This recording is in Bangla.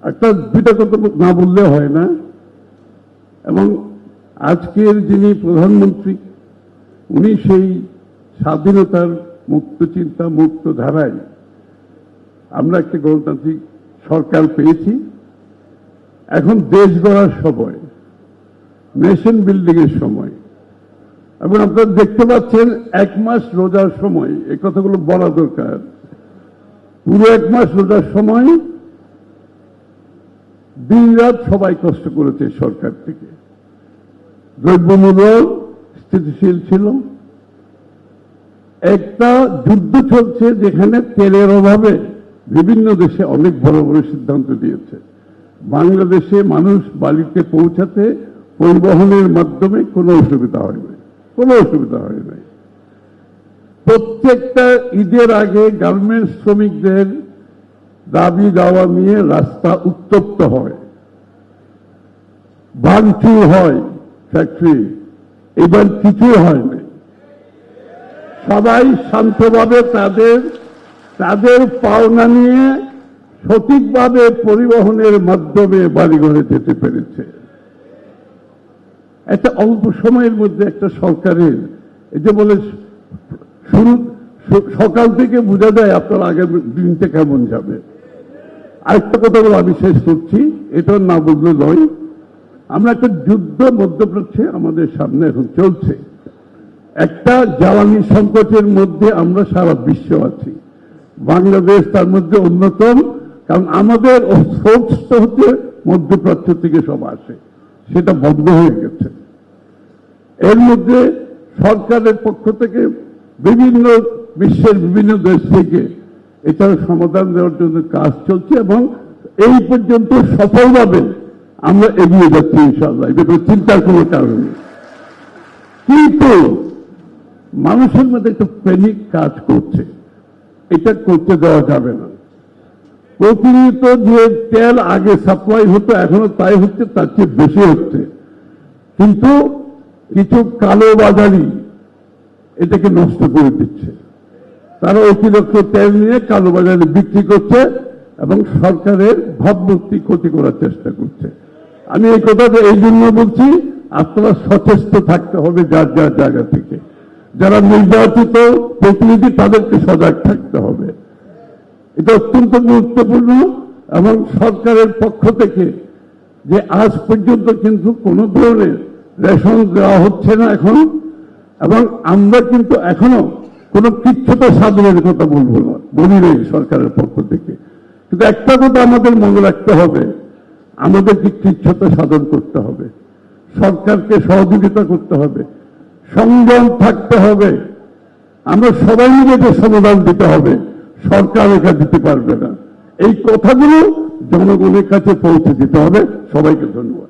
একটা দুইটা কথা না বললে হয় না। এবং আজকের যিনি প্রধানমন্ত্রী, উনি সেই স্বাধীনতার মুক্ত চিন্তা, মুক্ত ধারায় আমরা একটা গণতান্ত্রিক সরকার পেয়েছি। এখন দেশ গড়ার সময়, নেশন বিল্ডিং এর সময়। এবং আপনারা দেখতে পাচ্ছেন 1 মাস রোজার সময়, এই কথাগুলো বলা দরকার। পুরো 1 মাস রোজার সময় দিন রাত সবাই কষ্ট করেছে সরকার থেকে। দ্রব্যমূল্য স্থিতিশীল ছিল। একটা যুদ্ধ চলছে যেখানে তেলের অভাবে বিভিন্ন দেশে অনেক বড় বড় সিদ্ধান্ত দিয়েছে। বাংলাদেশে মানুষ বাড়িতে পৌঁছাতে পরিবহনের মাধ্যমে কোনো অসুবিধা হয় নাই, কোনো অসুবিধা হয় নাই। প্রত্যেকটা ঈদের আগে গার্মেন্টস শ্রমিকদের দাবি দাওয়া নিয়ে রাস্তা উত্তপ্ত হয়, ভাঙচুর হয় ফ্যাক্টরি। এবার কিছু হয় নাই। সবাই শান্তভাবে তাদের পাওনা নিয়ে সঠিকভাবে পরিবহনের মাধ্যমে বাড়িঘরে যেতে পেরেছে। একটা অল্প সময়ের মধ্যে একটা সরকারের, এই যে বলে শুরু সকাল থেকে বোঝা যায় আপনার আগের দিনটা কেমন যাবে। আরেকটা কথা বলে আমি শেষ করছি, এটা না বললে নয়। আমরা একটা যুদ্ধ মধ্যপ্রাচ্যে আমাদের সামনে এখন চলছে। একটা জ্বালানি সংকটের মধ্যে আমরা সারা বিশ্ব আছি, বাংলাদেশ তার মধ্যে অন্যতম। কারণ আমাদের সোর্সটা হচ্ছে মধ্যপ্রাচ্য থেকে সব আসে, সেটা বন্ধ হয়ে গেছে। এর মধ্যে সরকারের পক্ষ থেকে বিভিন্ন বিশ্বের বিভিন্ন দেশ থেকে এটার সমাধান দেওয়ার জন্য কাজ চলছে এবং এই পর্যন্ত সফলভাবে আমরা এগিয়ে যাচ্ছি ইনশাআল্লাহ। এটা কোনো চিন্তার কোনো কারণ নেই। কিন্তু মানুষের মধ্যে একটা প্যানিক কাজ করছে, এটা করতে দেওয়া যাবে না। প্রতিনিয়ত যে তেল আগে সাপ্লাই হতো এখনো তাই হচ্ছে, তার চেয়ে বেশি হচ্ছে। কিন্তু কিছু কালোবাজারি এটাকে নষ্ট করে দিচ্ছে। তারা অতিরিক্ত তেল নিয়ে কালোবাজারে বিক্রি করছে এবং সরকারের ভাবমূর্তি ক্ষতি করার চেষ্টা করছে। আমি এই কথাটা এই জন্য বলছি, আপনারা সচেষ্ট থাকতে হবে যার যার জায়গা থেকে। যারা নির্বাচিত প্রতিনিধি তাদেরকে সজাগ থাকতে হবে। এটা অত্যন্ত গুরুত্বপূর্ণ। এবং সরকারের পক্ষ থেকে যে আজ পর্যন্ত কিন্তু কোনো ধরনের রেশন দেওয়া হচ্ছে না এখন, এবং আমরা কিন্তু এখনো কোনো কৃচ্ছ্রতা সাধনের কথা বলবো না, বলি নেই সরকারের পক্ষ থেকে। কিন্তু একটা কথা আমাদের মনে রাখতে হবে, আমাদেরকে কৃচ্ছ্রতা সাধন করতে হবে, সরকারকে সহযোগিতা করতে হবে, সংযম থাকতে হবে। আমরা সবাই মিলে যে সমাধান দিতে হবে, সরকার একা দিতে পারবে না। এই কথাগুলো জনগণের কাছে পৌঁছে দিতে হবে। সবাইকে ধন্যবাদ।